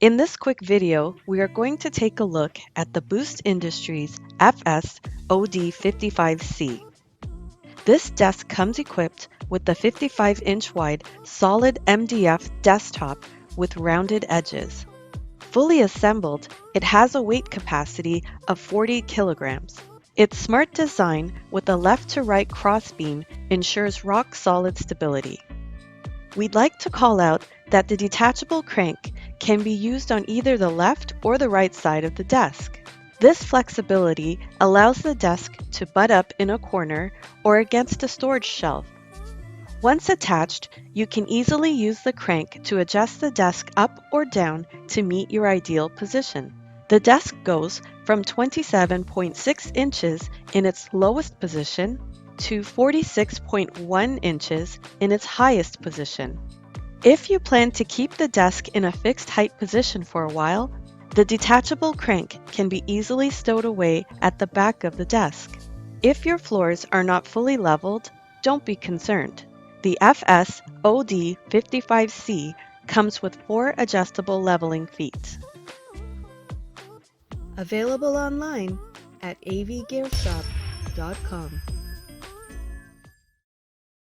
In this quick video, we are going to take a look at the Boost Industries FS-OD55C. This desk comes equipped with the 55-inch wide solid MDF desktop with rounded edges. Fully assembled, it has a weight capacity of 40 kilograms. Its smart design with a left-to-right crossbeam ensures rock-solid stability. We'd like to call out that the detachable crank can be used on either the left or the right side of the desk. This flexibility allows the desk to butt up in a corner or against a storage shelf. Once attached, you can easily use the crank to adjust the desk up or down to meet your ideal position. The desk goes from 27.6 inches in its lowest position to 46.1 inches in its highest position. If you plan to keep the desk in a fixed height position for a while, the detachable crank can be easily stowed away at the back of the desk. If your floors are not fully leveled, don't be concerned. The FS-OD55C comes with 4 adjustable leveling feet. Available online at AVGearShop.com.